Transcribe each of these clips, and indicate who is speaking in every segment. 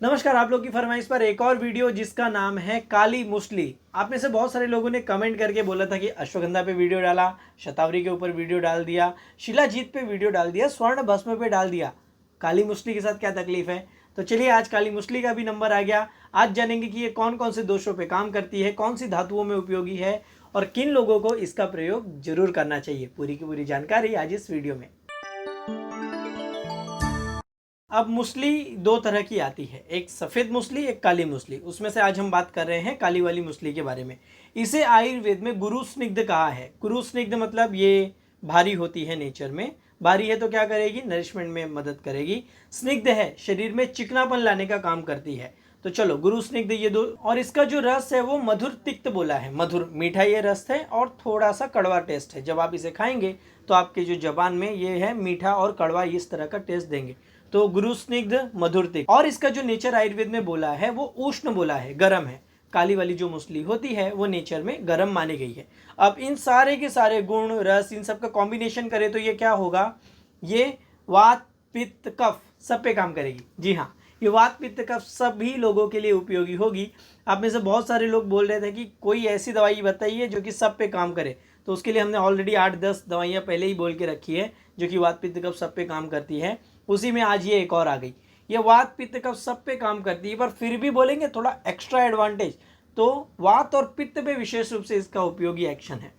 Speaker 1: नमस्कार, आप लोग की फरमाइश पर एक और वीडियो जिसका नाम है काली मूसली। आप में से बहुत सारे लोगों ने कमेंट करके बोला था कि अश्वगंधा पे वीडियो डाला, शतावरी के ऊपर वीडियो डाल दिया, शिलाजीत पे वीडियो डाल दिया, स्वर्ण भस्म पे डाल दिया, काली मूसली के साथ क्या तकलीफ है। तो चलिए आज काली मूसली का भी नंबर आ गया। आज जानेंगे कि ये कौन कौन से दोषों पर काम करती है, कौन सी धातुओं में उपयोगी है और किन लोगों को इसका प्रयोग जरूर करना चाहिए। पूरी की पूरी जानकारी आज इस वीडियो में। अब मूसली दो तरह की आती है, एक सफ़ेद मूसली, एक काली मूसली। उसमें से आज हम बात कर रहे हैं काली वाली मूसली के बारे में। इसे आयुर्वेद में गुरु स्निग्ध कहा है। गुरु स्निग्ध मतलब ये भारी होती है, नेचर में भारी है तो क्या करेगी, नरिशमेंट में मदद करेगी। स्निग्ध है, शरीर में चिकनापन लाने का काम करती है। तो चलो गुरु स्निग्ध ये दो। और इसका जो रस है वो मधुर तिक्त बोला है, मधुर मीठा ये रस है और थोड़ा सा कड़वा टेस्ट है। जब आप इसे खाएंगे तो आपके जो जबान में ये है मीठा और कड़वा इस तरह का टेस्ट देंगे। तो गुरु स्निग्ध मधुर तिक्त। और इसका जो नेचर आयुर्वेद में बोला है वो उष्ण बोला है, गर्म है। काली वाली जो मूसली होती है वो नेचर में गर्म मानी गई है। अब इन सारे के सारे गुण रस इन सब का कॉम्बिनेशन करें तो ये क्या होगा, ये वात पित्त कफ सब पे काम करेगी। जी हाँ, ये वात पित्त कफ सभी लोगों के लिए उपयोगी होगी। आप में से बहुत सारे लोग बोल रहे थे कि कोई ऐसी दवाई बताइए जो कि सब पे काम करे, तो उसके लिए हमने ऑलरेडी 8-10 दवाइयाँ पहले ही बोल के रखी है जो कि वात पित्त कफ सब पे काम करती है। उसी में आज ये एक और आ गई। ये वात पित्त कफ सब पे काम करती है, पर फिर भी बोलेंगे थोड़ा एक्स्ट्रा एडवांटेज तो वात और पित्त पे विशेष रूप से इसका उपयोगी एक्शन है।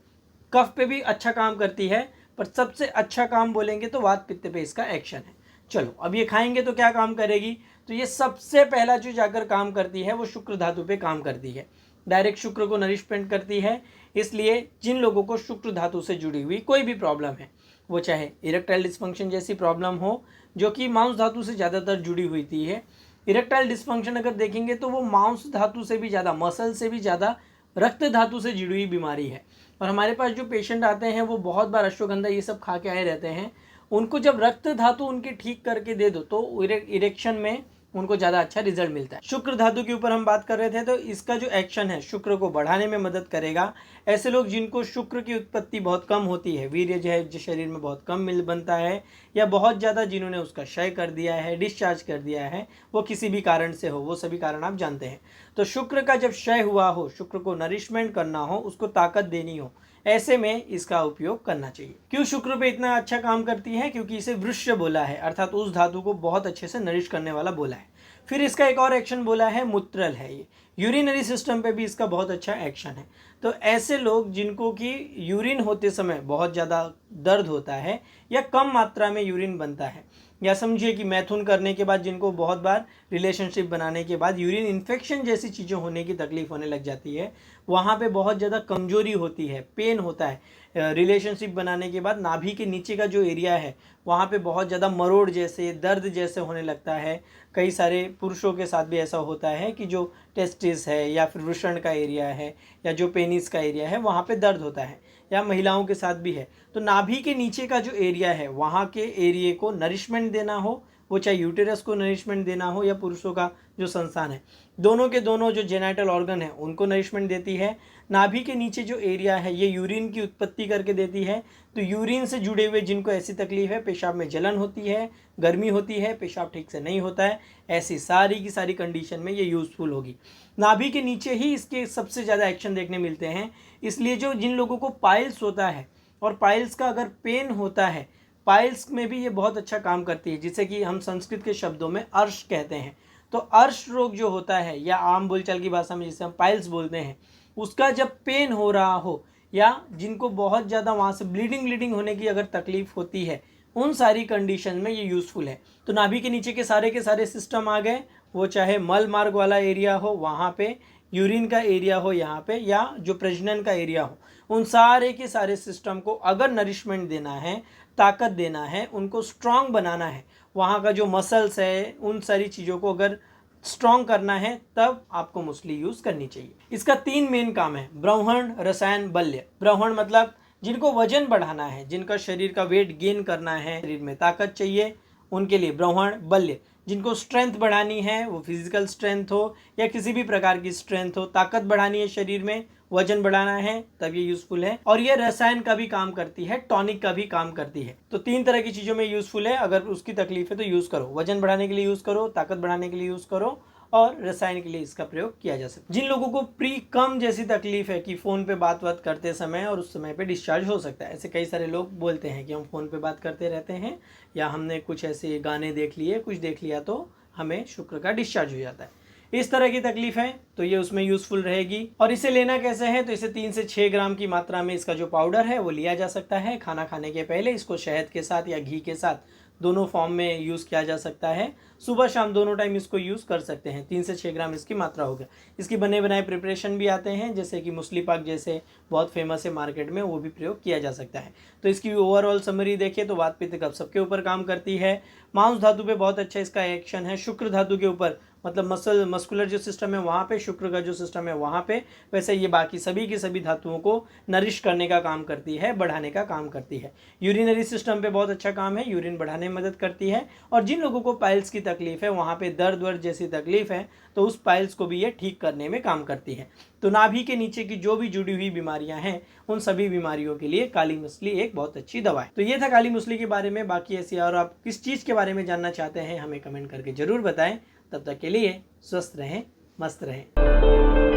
Speaker 1: कफ पे भी अच्छा काम करती है, पर सबसे अच्छा काम बोलेंगे तो वात पित्त पे इसका एक्शन है। चलो अब ये खाएंगे तो क्या काम करेगी, तो ये सबसे पहला जो जाकर काम करती है वो शुक्र धातु पे काम करती है। डायरेक्ट शुक्र को नरिशमेंट करती है। इसलिए जिन लोगों को शुक्र धातु से जुड़ी हुई कोई भी प्रॉब्लम है, वो चाहे इरेक्टाइल डिस्फंक्शन जैसी प्रॉब्लम हो जो कि मांस धातु से ज़्यादातर जुड़ी हुई थी है। इरेक्टाइल डिस्फंक्शन अगर देखेंगे तो वो मांस धातु से भी ज़्यादा, मसल से भी ज़्यादा रक्त धातु से जुड़ी हुई बीमारी है। और हमारे पास जो पेशेंट आते हैं वो बहुत बार अश्वगंधा ये सब खा के आए रहते हैं। उनको जब रक्त धातु उनकी ठीक करके दे दो तो इरेक्शन में उनको ज़्यादा अच्छा रिजल्ट मिलता है। शुक्र धातु के ऊपर हम बात कर रहे थे, तो इसका जो एक्शन है शुक्र को बढ़ाने में मदद करेगा। ऐसे लोग जिनको शुक्र की उत्पत्ति बहुत कम होती है, वीर्य जो है जो शरीर में बहुत कम मिल बनता है, या बहुत ज़्यादा जिन्होंने उसका क्षय कर दिया है, डिस्चार्ज कर दिया है, वो किसी भी कारण से हो, वो सभी कारण आप जानते हैं। तो शुक्र का जब क्षय हुआ हो, शुक्र को नरिशमेंट करना हो, उसको ताकत देनी हो, ऐसे में इसका उपयोग करना चाहिए। क्यों शुक्र पे इतना अच्छा काम करती है, क्योंकि इसे वृश्य बोला है, अर्थात उस धातु को बहुत अच्छे से नरिश करने वाला बोला है। फिर इसका एक और एक्शन बोला है मूत्रल है, ये यूरिनरी सिस्टम पे भी इसका बहुत अच्छा एक्शन है। तो ऐसे लोग जिनको कि यूरिन होते समय बहुत ज़्यादा दर्द होता है या कम मात्रा में यूरिन बनता है, या समझिए कि मैथुन करने के बाद जिनको बहुत बार रिलेशनशिप बनाने के बाद यूरिन इन्फेक्शन जैसी चीज़ें होने की तकलीफ होने लग जाती है, वहाँ पे बहुत ज़्यादा कमजोरी होती है, पेन होता है। रिलेशनशिप बनाने के बाद नाभि के नीचे का जो एरिया है वहाँ पे बहुत ज़्यादा मरोड़ जैसे, दर्द जैसे होने लगता है। कई सारे पुरुषों के साथ भी ऐसा होता है कि जो टेस्टिस है या फिर वृषण का एरिया है या जो पेनिस का एरिया है वहाँ पे दर्द होता है, या महिलाओं के साथ भी है। तो नाभि के नीचे का जो एरिया है वहाँ के एरिए को नरिशमेंट देना हो, वो चाहे यूटेरस को नरिशमेंट देना हो या पुरुषों का जो संस्थान है, दोनों के दोनों जो जेनाइटल ऑर्गन है उनको नरिशमेंट देती है। नाभि के नीचे जो एरिया है ये यूरिन की उत्पत्ति करके देती है। तो यूरिन से जुड़े हुए जिनको ऐसी तकलीफ है, पेशाब में जलन होती है, गर्मी होती है, पेशाब ठीक से नहीं होता है, ऐसी सारी की सारी कंडीशन में ये यूज़फुल होगी। नाभि के नीचे ही इसके सबसे ज़्यादा एक्शन देखने मिलते हैं। इसलिए जो जिन लोगों को पाइल्स होता है और पाइल्स का अगर पेन होता है, पाइल्स में भी ये बहुत अच्छा काम करती है, जिसे कि हम संस्कृत के शब्दों में अर्श कहते हैं। तो अर्श रोग जो होता है, या आम बोलचाल की भाषा में जिसे हम पाइल्स बोलते हैं, उसका जब पेन हो रहा हो या जिनको बहुत ज़्यादा वहाँ से ब्लीडिंग होने की अगर तकलीफ होती है, उन सारी कंडीशन में ये यूज़फुल है। तो नाभि के नीचे के सारे सिस्टम आ गए, वो चाहे मल मार्ग वाला एरिया हो वहाँ पे, यूरिन का एरिया हो यहाँ पे, या जो प्रजनन का एरिया हो, उन सारे के सारे सिस्टम को अगर नरिशमेंट देना है, ताकत देना है, उनको स्ट्रांग बनाना है, वहाँ का जो मसल्स है उन सारी चीज़ों को अगर स्ट्रॉन्ग करना है, तब आपको मूसली यूज़ करनी चाहिए। इसका 3 मेन काम है, ब्रह्मण, रसायन, बल्य। ब्रह्मण मतलब जिनको वजन बढ़ाना है, जिनका शरीर का वेट गेन करना है, शरीर में ताकत चाहिए, उनके लिए ब्रह्मण। बल्य जिनको स्ट्रेंथ बढ़ानी है, वो फिजिकल स्ट्रेंथ हो या किसी भी प्रकार की स्ट्रेंथ हो, ताकत बढ़ानी है शरीर में, वजन बढ़ाना है, तब ये यूजफुल है। और ये रसायन का भी काम करती है, टॉनिक का भी काम करती है। तो 3 तरह की चीज़ों में यूजफुल है। अगर उसकी तकलीफ है तो यूज़ करो, वजन बढ़ाने के लिए यूज़ करो, ताकत बढ़ाने के लिए यूज़ करो, और रसायन के लिए इसका प्रयोग किया जा सकता है। जिन लोगों को प्री कम जैसी तकलीफ है कि फ़ोन पे बात करते समय और उस समय पे डिस्चार्ज हो सकता है, ऐसे कई सारे लोग बोलते हैं कि हम फ़ोन पे बात करते रहते हैं या हमने कुछ ऐसे गाने देख लिए, कुछ देख लिया तो हमें शुक्र का डिस्चार्ज हो जाता है, इस तरह की तकलीफ है तो ये उसमें यूज़फुल रहेगी। और इसे लेना कैसे है, तो इसे 3 से 6 ग्राम की मात्रा में इसका जो पाउडर है वो लिया जा सकता है। खाना खाने के पहले इसको शहद के साथ या घी के साथ दोनों फॉर्म में यूज़ किया जा सकता है। सुबह शाम दोनों टाइम इसको यूज़ कर सकते हैं। 3 से 6 ग्राम इसकी मात्रा होगा। इसकी बने बनाए प्रिपरेशन भी आते हैं, जैसे कि मुस्ली पाक जैसे बहुत फेमस है मार्केट में, वो भी प्रयोग किया जा सकता है। तो इसकी ओवरऑल समरी देखें तो वात पित्त कफ सबके ऊपर काम करती है। मांस धातु पे बहुत अच्छा इसका एक्शन है। शुक्र धातु के ऊपर, मतलब मस्कुलर जो सिस्टम है वहाँ पे, शुक्र का जो सिस्टम है वहाँ पे, वैसे ये बाकी सभी की सभी धातुओं को नरिश करने का काम करती है, बढ़ाने का काम करती है। यूरिनरी सिस्टम पे बहुत अच्छा काम है, यूरिन बढ़ाने में मदद करती है। और जिन लोगों को पाइल्स की तकलीफ है, वहाँ पे दर्द वर्द जैसी तकलीफ है, तो उस पाइल्स को भी ये ठीक करने में काम करती है। तो नाभि के नीचे की जो भी जुड़ी हुई बीमारियां हैं, उन सभी बीमारियों के लिए काली मछली एक बहुत अच्छी दवा है। तो ये था काली मछली के बारे में। बाकी ऐसी और आप किस चीज़ के बारे में जानना चाहते हैं हमें कमेंट करके ज़रूर बताएं। तब तक के लिए स्वस्थ रहें, मस्त रहें।